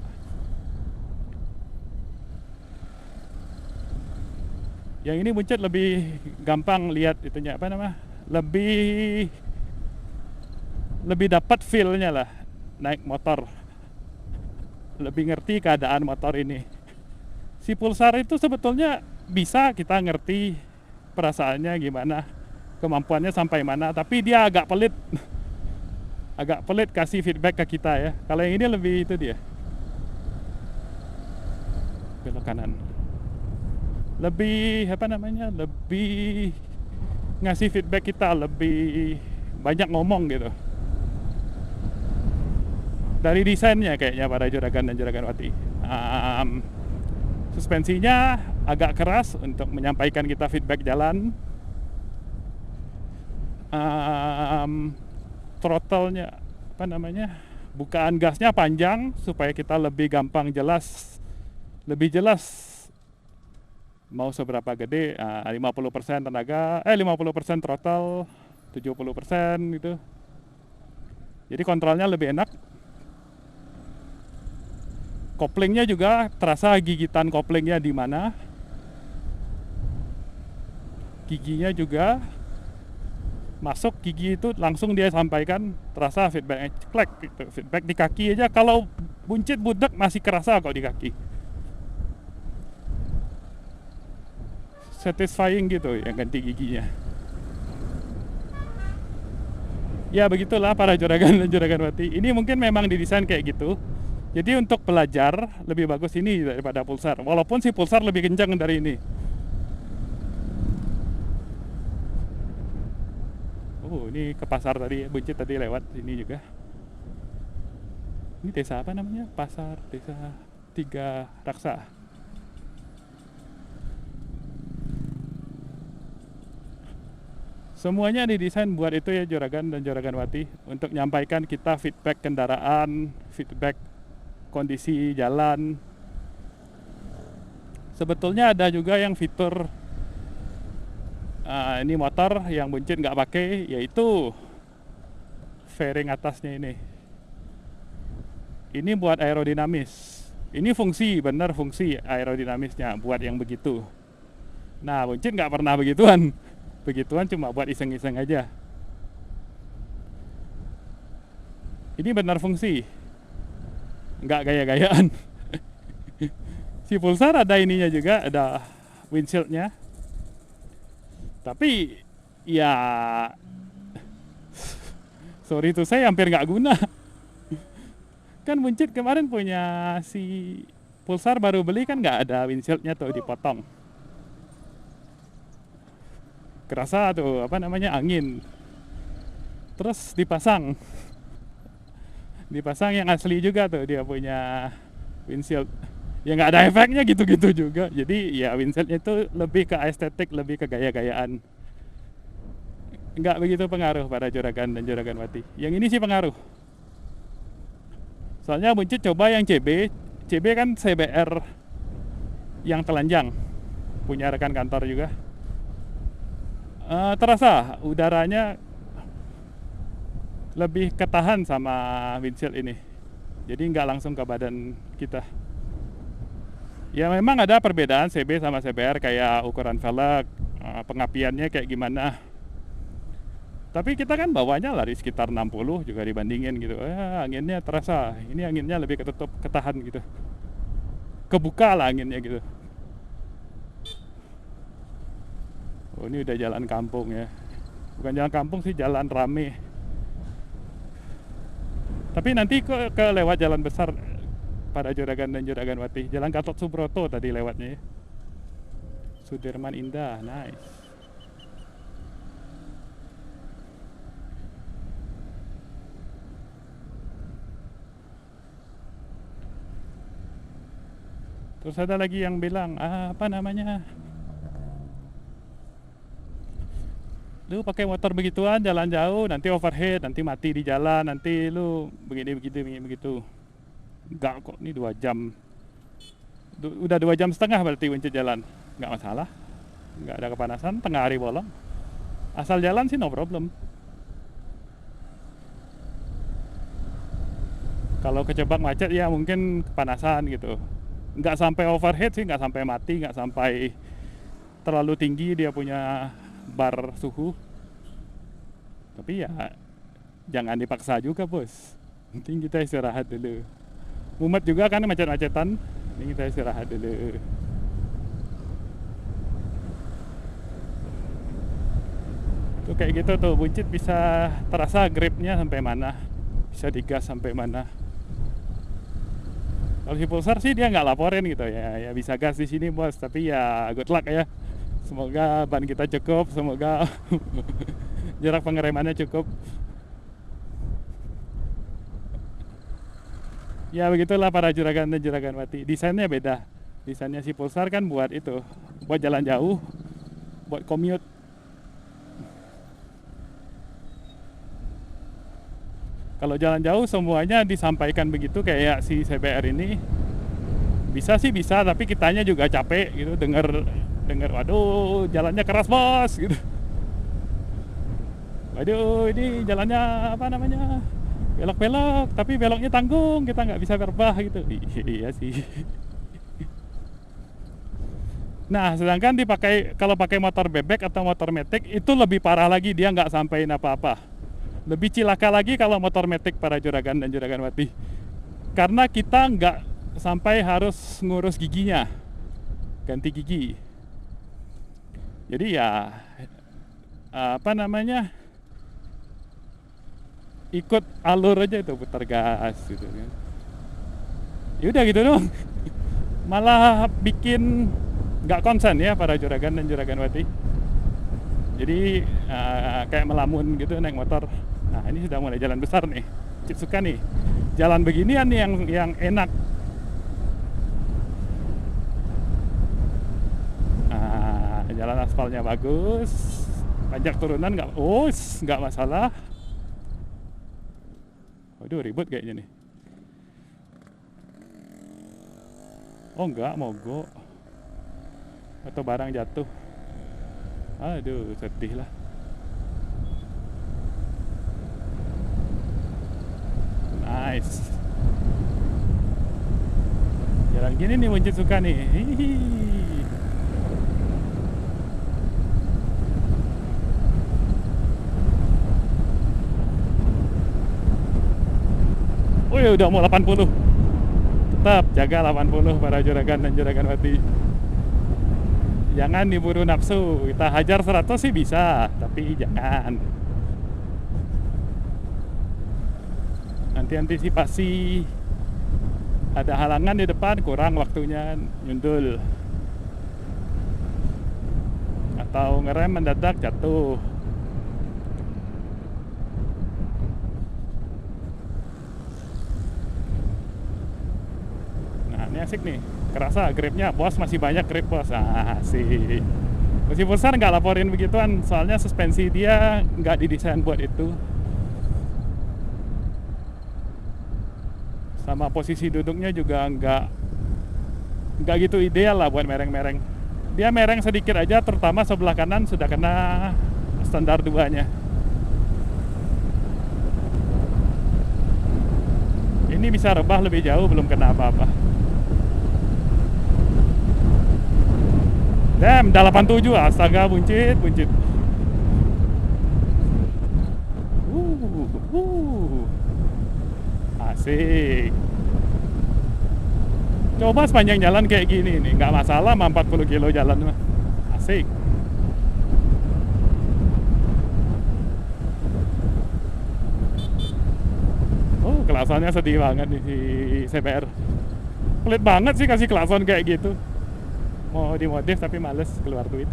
Yang ini buncit lebih gampang lihat itunya, apa nama, lebih dapat feel-nya lah naik motor, lebih ngerti keadaan motor ini. Si Pulsar itu sebetulnya bisa kita ngerti perasaannya gimana, kemampuannya sampai mana, tapi dia agak pelit kasih feedback ke kita ya. Kalau yang ini lebih itu, dia belok kanan, lebih apa namanya, lebih ngasih feedback kita, lebih banyak ngomong gitu. dari desainnya kayaknya para juragan dan juraganwati. Suspensinya agak keras untuk menyampaikan kita feedback jalan. Throttle-nya apa namanya, bukaan gasnya panjang supaya kita lebih gampang lebih jelas mau seberapa gede. 50% tenaga, 50% throttle, 70% gitu. Jadi kontrolnya lebih enak. Koplingnya juga terasa, gigitan koplingnya di mana. Giginya juga masuk, gigi itu langsung dia sampaikan, terasa feedbacknya ceklek gitu. Feedback di kaki aja kalau buncit budak masih kerasa kok di kaki. Satisfying gitu yang ganti giginya. Ya begitulah para juragan dan juraganwati. Ini mungkin memang didesain kayak gitu. Jadi untuk belajar lebih bagus ini daripada Pulsar. Walaupun si Pulsar lebih kencang dari ini. Ini ke pasar tadi, buncit tadi lewat sini juga. Ini desa apa namanya? Pasar Desa Tiga Raksa. Semuanya didesain buat itu ya juragan dan juraganwati, untuk menyampaikan kita feedback kendaraan, feedback kondisi jalan. Sebetulnya ada juga yang fitur ini motor yang buncit nggak pakai, yaitu fairing atasnya ini. Ini buat aerodinamis. Ini fungsi, benar fungsi aerodinamisnya buat yang begitu. Nah buncit nggak pernah begituan. Begituan cuma buat iseng-iseng aja. Ini benar fungsi, nggak gaya-gayaan. Si Pulsar ada ininya juga, ada windshieldnya. Tapi ya sorry tuh, saya hampir nggak guna. Kan buncit kemarin punya si Pulsar baru beli kan nggak ada windshieldnya tuh, dipotong. Kerasa tuh apa namanya, angin. Terus dipasang yang asli juga tuh, dia punya windshield. Ya nggak ada efeknya gitu-gitu juga. Jadi ya windshieldnya itu lebih ke estetik, lebih ke gaya-gayaan. Nggak begitu pengaruh pada juragan dan juraganwati. Yang ini sih pengaruh. Soalnya buncit coba yang CB kan CBR yang telanjang, punya rekan kantor juga. Terasa udaranya lebih ketahan sama windshield ini. Jadi nggak langsung ke badan kita. Ya memang ada perbedaan CB sama CBR, kayak ukuran velg, pengapiannya kayak gimana. Tapi kita kan bawanya lari sekitar 60 juga dibandingin gitu. Anginnya terasa, ini anginnya lebih ketutup, ketahan gitu. Kebuka lah anginnya gitu. Ini udah jalan kampung ya. Bukan jalan kampung sih, jalan rame. Tapi nanti ke lewat jalan besar pada juragan dan juraganwati. Jalan Gatot Subroto tadi lewatnya ya. Sudirman Indah, nice. Terus ada lagi yang bilang, apa namanya, lu pakai motor begituan jalan jauh nanti overheat, nanti mati di jalan, nanti lu begini begitu. Enggak kok, ini 2 jam. Udah 2,5 jam berarti buncit jalan. Enggak masalah. Enggak ada kepanasan, tengah hari bolong. Asal jalan sih no problem. Kalau kejebak macet ya mungkin kepanasan gitu. Enggak sampai overheat sih, enggak sampai mati, enggak sampai terlalu tinggi dia punya bar suhu. Tapi ya jangan dipaksa juga bos. Penting kita istirahat dulu. Mumet juga kan macet-macetan. Ini kita istirahat dulu. Tuh kayak gitu tuh, buncit bisa terasa gripnya sampai mana, bisa digas sampai mana. Kalau si Pulsar sih dia nggak laporin gitu ya, ya bisa gas di sini bos, tapi ya good luck ya. Semoga ban kita cukup, semoga jarak pengeremannya cukup. Ya begitulah para juragan dan juragan mati. Desainnya beda. Desainnya si Pulsar kan buat itu, buat jalan jauh, buat commute. Kalau jalan jauh semuanya disampaikan begitu kayak si CBR ini. Bisa sih bisa, tapi kitanya juga capek gitu denger denger waduh jalannya keras bos gitu. Waduh ini jalannya apa namanya? Belok-belok, tapi beloknya tanggung, kita nggak bisa berbah gitu. Iya sih. Nah, sedangkan dipakai kalau pakai motor bebek atau motor metik itu lebih parah lagi, dia nggak sampein apa-apa. Lebih cilaka lagi kalau motor metik para juragan dan juragan mati. Karena kita nggak sampai harus ngurus giginya, ganti gigi. Jadi ya apa namanya? Ikut alur aja itu putar gas gitu kan. Ya udah gitu dong. Malah bikin nggak konsen ya para juragan dan juragan wati. Jadi kayak melamun gitu naik motor. Nah ini sudah mulai jalan besar nih, Citsuka nih. Jalan beginian nih yang enak. Nah, jalan aspalnya bagus, pajak turunan nggak masalah. Waduh ribut kayaknya nih. Oh enggak, mogok. Atau barang jatuh. Aduh, sedih lah. Nice. Jalan gini nih Muncit suka nih. Hihi. Wih, udah mau 80. Tetap jaga 80 para juragan dan juragan mati. Jangan diburu nafsu. Kita hajar 100 sih bisa, tapi jangan. Nanti antisipasi ada halangan di depan, kurang waktunya nyundul. Atau ngerem mendadak jatuh. Ini asik nih, kerasa gripnya bos, masih banyak grip bos. Asik. Meski Pulsar nggak laporin begituan, soalnya suspensi dia nggak didesain buat itu. Sama posisi duduknya juga nggak gitu ideal lah buat mereng-mereng. Dia mereng sedikit aja, terutama sebelah kanan sudah kena standar 2-nya. Ini bisa rebah lebih jauh, belum kena apa-apa. Damn, udah 87, astaga, buncit. Asik. Coba sepanjang jalan kayak gini nih, nggak masalah mah 40 kilo jalan mah. Asik. Oh, kelasannya sedih banget nih si CBR. Pelit banget sih kasih kelasan kayak gitu. Mau dimodif tapi males keluar duit.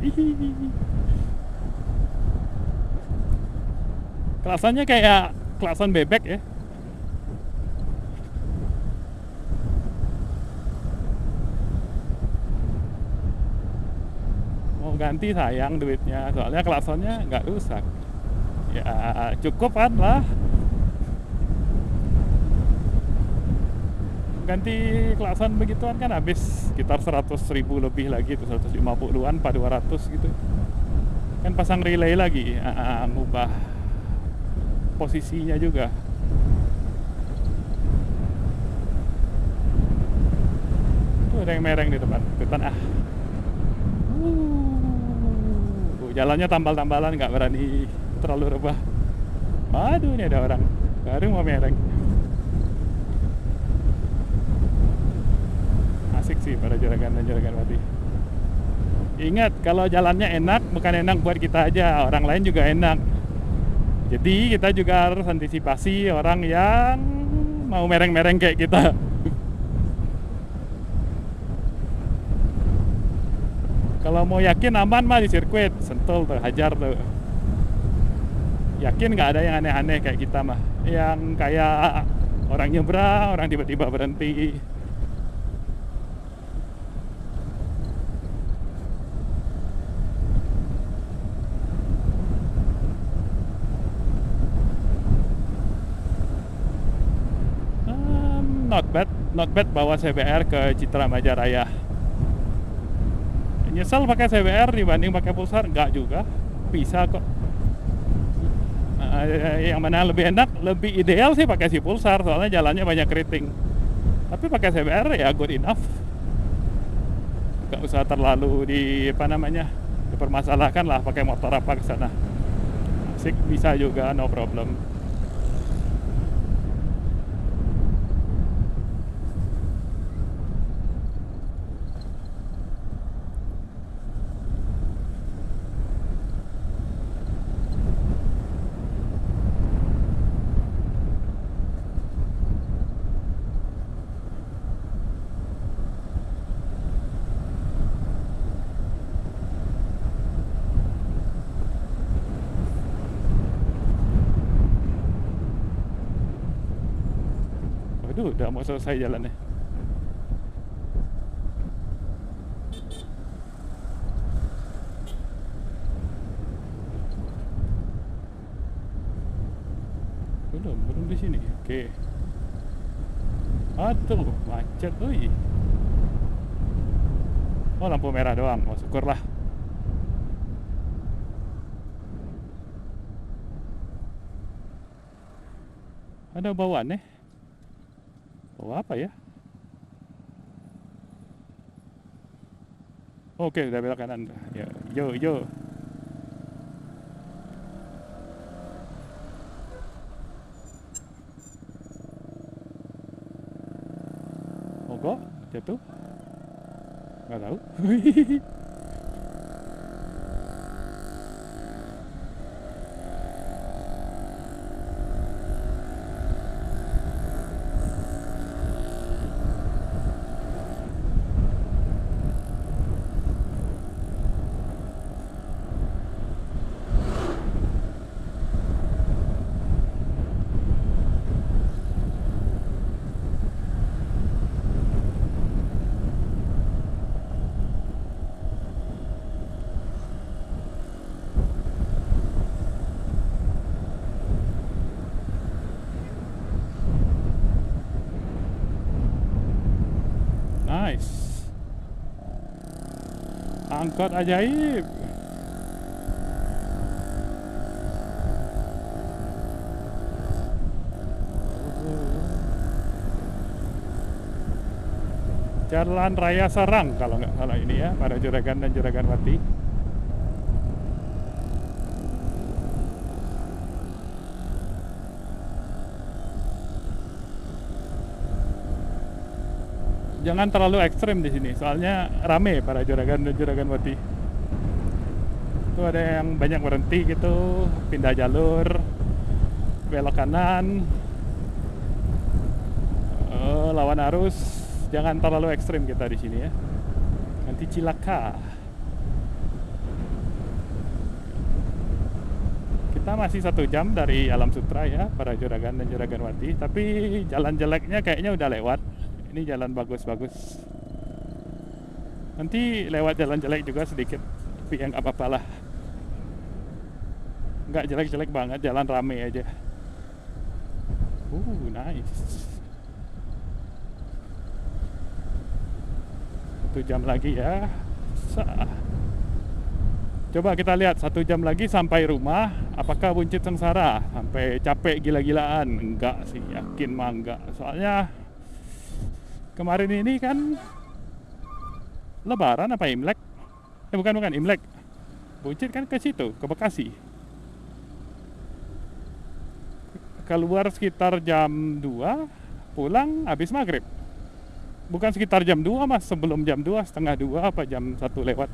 Kelasannya kayak kelasan bebek ya. Mau ganti sayang duitnya, soalnya kelasannya nggak rusak. Ya cukup kan lah. Ganti klakson begituan kan habis sekitar 100.000 lebih lagi tuh, 150-an, 200 gitu. Kan pasang relay lagi, ngubah posisinya juga. Tuh ada yang mereng di depan jalannya tambal-tambalan, nggak berani terlalu rebah. Aduh, ini ada orang baru mau mereng. Asik sih para juragan dan juragan mati. Ingat, kalau jalannya enak bukan enak buat kita aja, orang lain juga enak. Jadi kita juga harus antisipasi orang yang mau mereng-mereng kayak kita. Kalau mau yakin aman mah di sirkuit, sentul tuh, hajar tuh. Yakin nggak ada yang aneh-aneh kayak kita mah, yang kayak Orang nyebrang, orang tiba-tiba berhenti. Not bad bawa CBR ke Citra Majaraya. Nyesel pakai CBR dibanding pakai pulsar? Enggak juga, bisa kok. Yang mana lebih enak, lebih ideal sih pakai si pulsar, soalnya jalannya banyak keriting. Tapi pakai CBR ya good enough. Gak usah terlalu dipermasalahkan lah pakai motor apa ke sana. Asik, bisa juga, no problem. Waduh, udah mau selesai jalannya. Belum di sini. Oke. Aduh, macet, oi. Oh, lampu merah doang. Oh, syukurlah. Ada bawaan nih. Bawa apa ya? Oke, udah belok kanan. Ya, yo. Mogok, jatuh. Nggak tahu. Nice. Angkot ajaib. Jalan Raya Serang kalau nggak salah ini ya, pada Juragan dan Juragan Wati. Jangan terlalu ekstrim di sini, soalnya rame para Juragan dan Juragan Wati. Itu ada yang banyak berhenti gitu, pindah jalur, belok kanan, lawan arus. Jangan terlalu ekstrim kita di sini ya, nanti cilaka. Kita masih 1 jam dari Alam Sutra ya, para Juragan dan Juragan Wati. Tapi jalan jeleknya kayaknya udah lewat. Ini jalan bagus-bagus. Nanti lewat jalan jelek juga sedikit, tapi yang nggak apa-apa lah. Nggak jelek-jelek banget, jalan rame aja. Nice. 1 jam lagi ya. Coba kita lihat 1 jam lagi sampai rumah. Apakah buncit sengsara sampai capek gila-gilaan? Enggak sih, yakin mah enggak. Soalnya kemarin ini kan Lebaran apa Imlek? Bukan Imlek. Buncit kan ke situ, ke Bekasi. Keluar sekitar jam 2, pulang habis maghrib. Bukan sekitar jam 2 mas, sebelum jam 2, setengah 2 apa jam 1 lewat.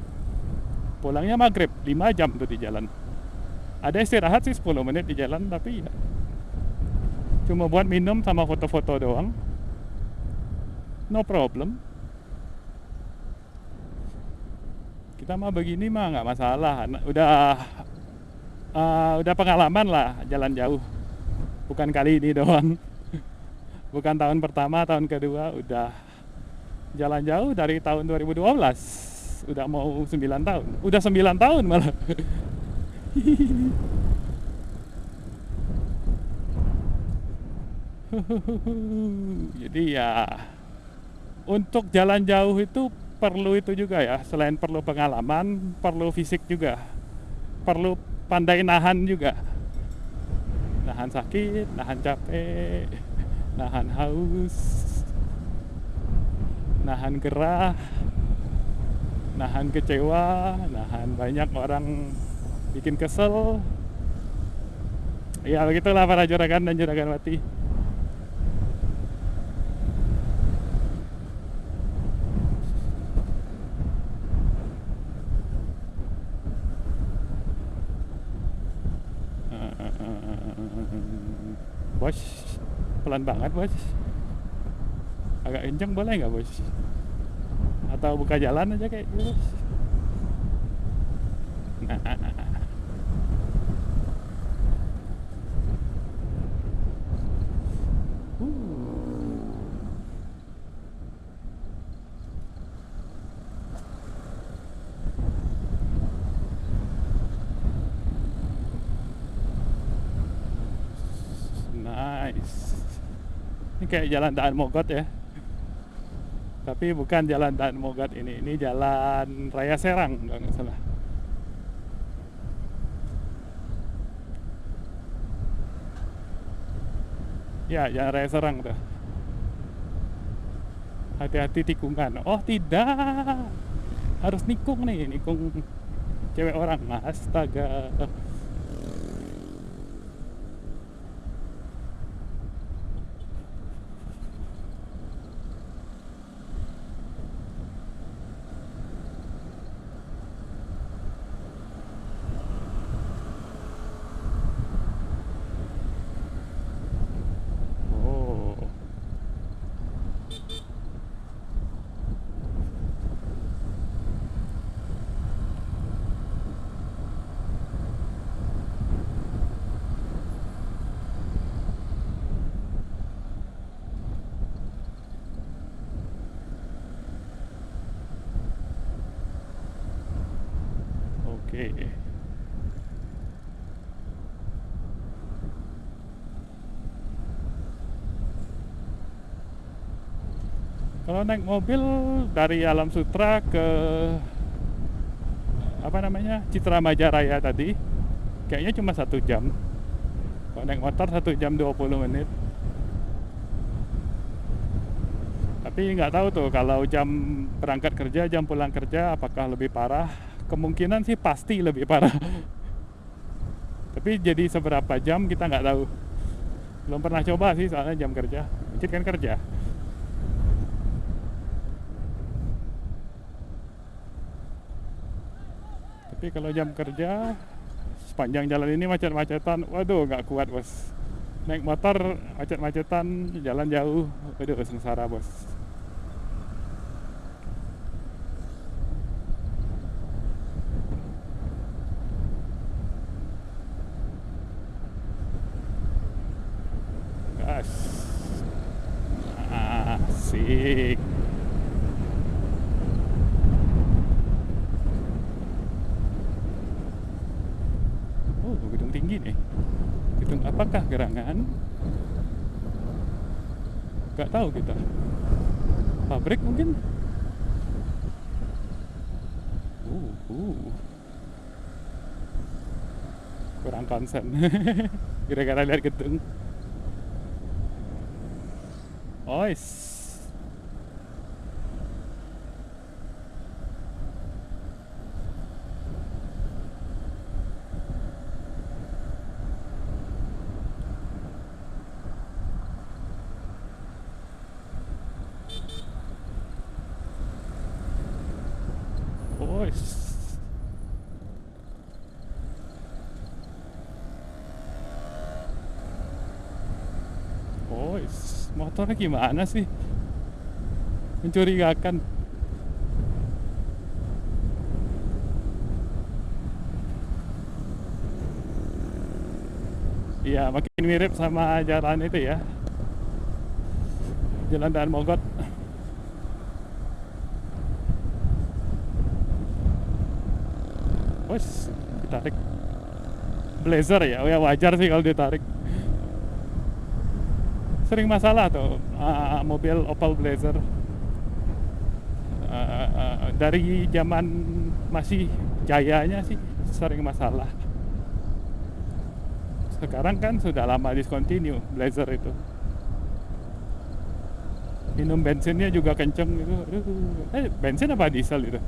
Pulangnya maghrib, 5 jam tuh di jalan. Ada istirahat sih 10 menit di jalan, tapi ya cuma buat minum sama foto-foto doang. No problem. Kita mah begini mah nggak masalah. Udah pengalaman lah jalan jauh. Bukan kali ini doang. Bukan tahun pertama, tahun kedua udah jalan jauh dari tahun 2012. Udah mau 9 tahun. Udah 9 tahun malah. Jadi ya untuk jalan jauh itu perlu itu juga ya. Selain perlu pengalaman, perlu fisik juga. Perlu pandai nahan juga. Nahan sakit, nahan capek, nahan haus, nahan gerah, nahan kecewa, nahan banyak orang bikin kesel. Ya begitulah para juragan dan juragan mati. Bos, pelan banget bos. Agak kenceng boleh nggak bos? Atau buka jalan aja kayak gitu bos? Nice. Ini kayak jalan Daan Mogot ya. Tapi bukan jalan Daan Mogot ini jalan Raya Serang kalau nggak salah. Ya, jalan Raya Serang tuh. Hati-hati tikungan. Oh tidak, harus nikung nih, nikung cewek orang. Astaga. Oh, oke. Kalau naik mobil dari Alam Sutra ke apa namanya Citra Majaraya tadi, kayaknya cuma 1 jam. Kalau naik motor 1 jam 20 menit. Tapi nggak tahu tuh kalau jam berangkat kerja, jam pulang kerja, apakah lebih parah? Kemungkinan sih pasti lebih parah. Tapi jadi seberapa jam kita nggak tahu. Belum pernah coba sih soalnya jam kerja. Mungkin kan kerja. Tapi kalau jam kerja, sepanjang jalan ini macet-macetan, waduh nggak kuat bos. Naik motor macet-macetan, jalan jauh, waduh sengsara bos. Gas. Asik. Oh, gedung tinggi nih. Gedung apakah gerangan? Gak tahu kita. Pabrik mungkin? Kurang konsen. Gara-gara lihat gedung. Ois. Ois. Ois. Motornya gimana sih? Mencurigakan. Iya, makin mirip sama jalan itu ya. Jalan Daan Mogot. Wes, ditarik Blazer ya. Oh ya, wajar sih kalau ditarik. Sering masalah tuh mobil Opel Blazer. Dari zaman masih jayanya sih sering masalah. Sekarang kan sudah lama discontinue Blazer itu. Minum bensinnya juga kenceng gitu. Bensin apa diesel itu?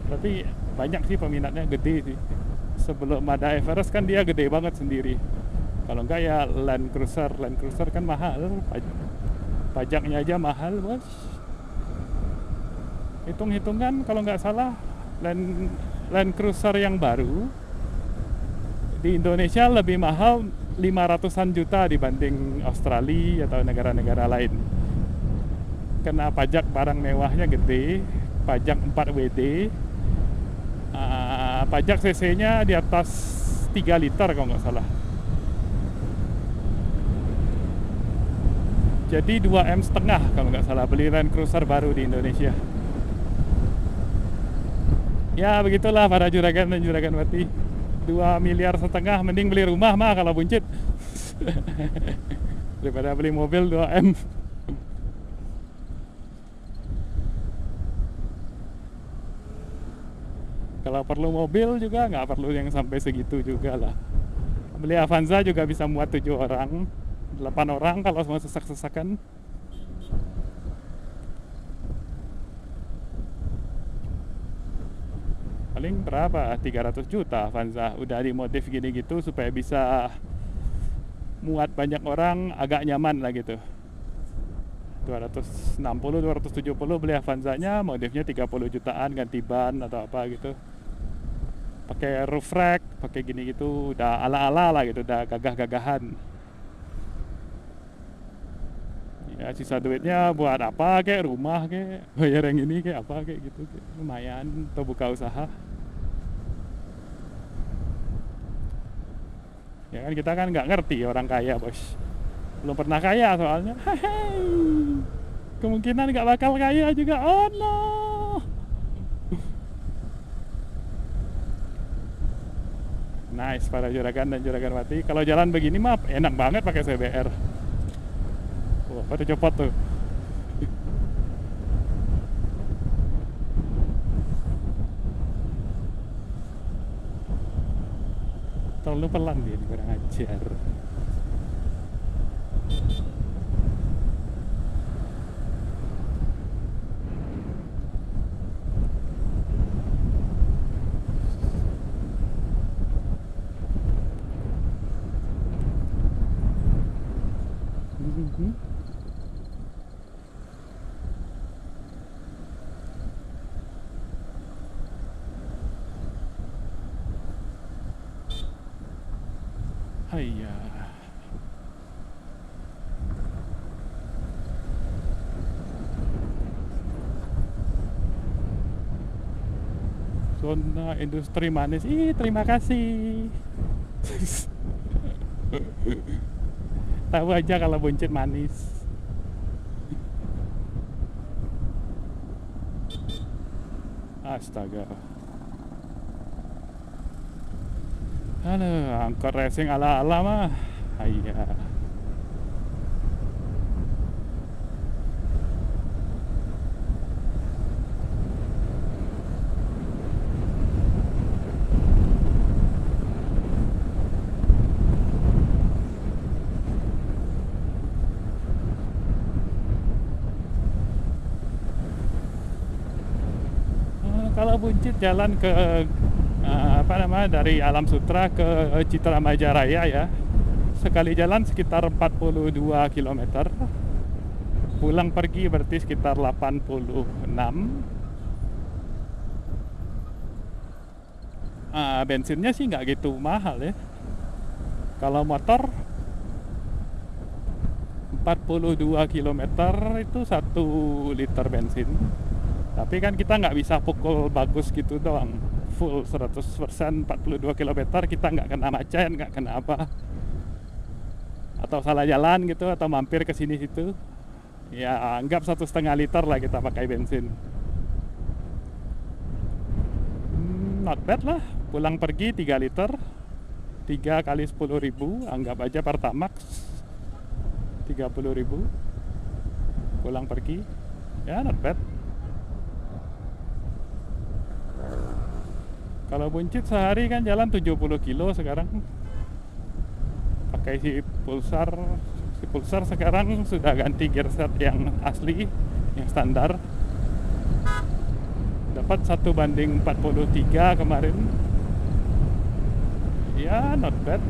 Tapi banyak sih peminatnya, gede sih. Sebelum ada Everest kan dia gede banget sendiri. Kalau enggak ya Land Cruiser kan mahal. Pajaknya aja mahal, bos. Hitung-hitungan kalau nggak salah Land Cruiser yang baru di Indonesia lebih mahal 500-an juta dibanding Australia atau negara-negara lain. Kena pajak barang mewahnya gede, pajak 4 WD, pajak CC-nya di atas 3 liter kalau nggak salah. Jadi 2,5 M kalau nggak salah beli Land Cruiser baru di Indonesia. Ya begitulah para juragan dan juragan wati. 2,5 miliar mending beli rumah mah kalau buncit. Daripada beli mobil 2 M. Kalau perlu mobil juga nggak perlu yang sampai segitu juga lah. Beli Avanza juga bisa muat 7 orang, 8 orang kalau semua sesak-sesakan. Paling berapa? 300 juta Avanza. Udah dimodif gini gitu supaya bisa muat banyak orang, agak nyaman lah gitu. 260, 270 beli Avanzanya, modifnya 30 jutaan, ganti ban atau apa gitu. Pakai roof rack, pakai gini gitu, udah ala-ala lah gitu, udah gagah-gagahan. Ya sisa duitnya buat apa, kayak rumah, kayak bayar yang ini, kayak apa, kayak gitu, kayak lumayan, atau buka usaha. Ya kan kita kan nggak ngerti orang kaya, bos. Belum pernah kaya soalnya. Kemungkinan nggak bakal kaya juga. Oh no. Nice para juragan dan juragan wati. Kalau jalan begini mah enak banget pakai CBR. Wah, pada cepat tuh. Terlalu pelan dia, kurang ajar. Iya. Zona industri manis. Ih, terima kasih. Tahu aja kalau buncit manis. Astaga. Halo, angkot racing ala-ala mah. Iya. Kalau buncit jalan ke dari Alam Sutra ke Citra Maja Raya ya, sekali jalan sekitar 42 km, pulang pergi berarti sekitar 86. Bensinnya sih nggak gitu mahal ya. Kalau motor 42 km itu 1 liter bensin. Tapi kan kita nggak bisa pukul bagus gitu doang. Full 100% 42 km kita nggak kena macet, nggak kena apa. atau salah jalan gitu atau mampir ke sini situ, ya anggap 1,5 liter lah kita pakai bensin. Not bad lah. Pulang pergi 3 liter, 3 kali 10.000, anggap aja Pertamax 30.000 pulang pergi, ya not bad. Kalau buncit sehari kan jalan 70 kilo sekarang pakai si Pulsar sekarang sudah ganti gearset yang asli, yang standar, dapat 1:43 kemarin, ya not bad,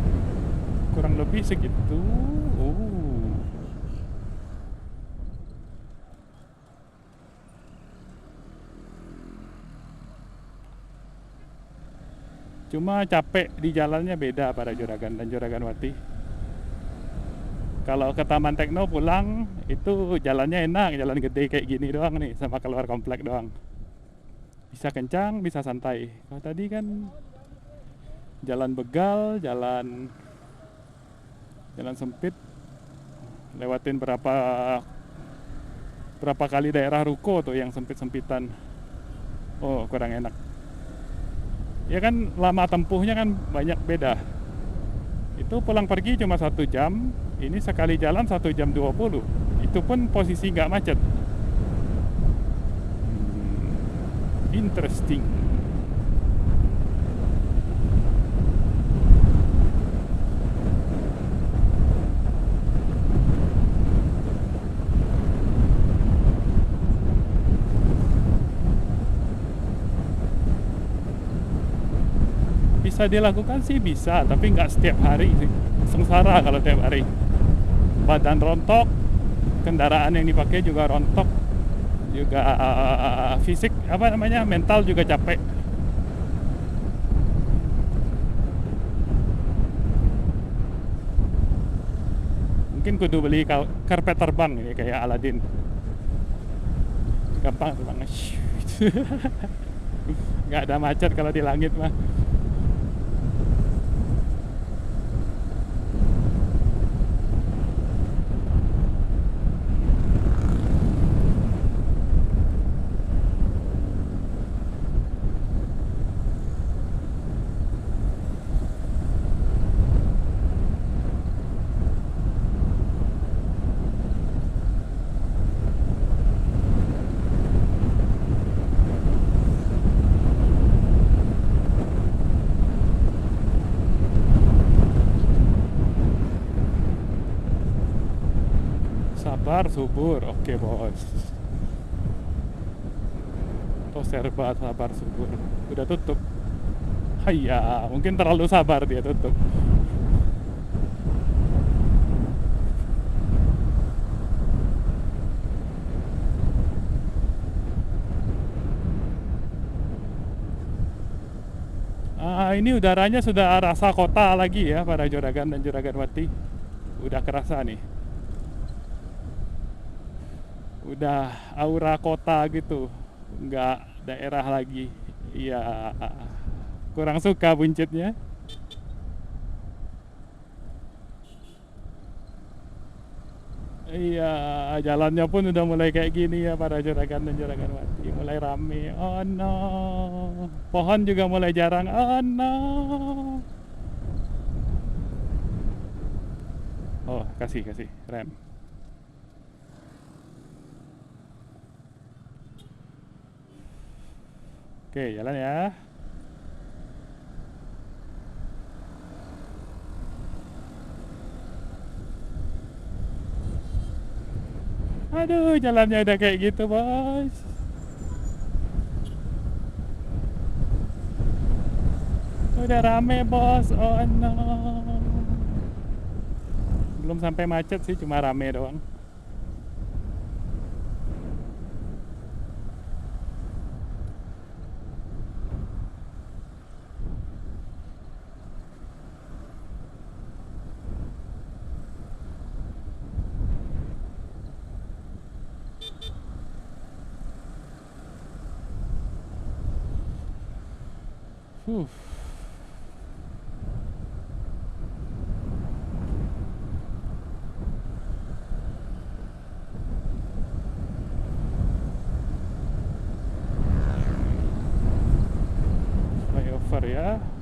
kurang lebih segitu. Cuma capek di jalannya beda pada Juragan dan Juragan Wati. Kalau ke Taman Tekno pulang itu jalannya enak, jalan gede kayak gini doang nih, sama keluar komplek doang. Bisa kencang, bisa santai. Kalau tadi kan jalan begal, jalan sempit, lewatin berapa kali daerah ruko tuh yang sempit-sempitan. Oh, kurang enak. Ya kan lama tempuhnya kan banyak beda. Itu pulang pergi cuma 1 jam, ini sekali jalan 1 jam 20. Itu pun posisi nggak macet. Interesting. Bisa dilakukan sih bisa, tapi nggak setiap hari sih. Sengsara kalau tiap hari. Badan rontok, kendaraan yang dipakai juga rontok, juga fisik mental juga capek. Mungkin kudu beli karpet terbang ini kayak Aladin. Gampang terbang. Nggak ada macet kalau di langit mah. Sabar subur, oke bos. Serba sabar subur, udah tutup. Hayya, mungkin terlalu sabar dia tutup. Ini udaranya sudah rasa kota lagi ya para Juragan dan Juragan Wati. Udah kerasa nih. Udah aura kota gitu, nggak daerah lagi. Iya, kurang suka buncitnya. Iya, jalannya pun udah mulai kayak gini ya para Juragan dan Juragan Wati. Mulai rame, oh no. Pohon juga mulai jarang, oh no. Oh, kasih rem. Oke, jalan ya. Aduh, jalannya udah kayak gitu, bos. Udah rame, bos. Oh no. Belum sampai macet sih, cuma rame doang. driver ya.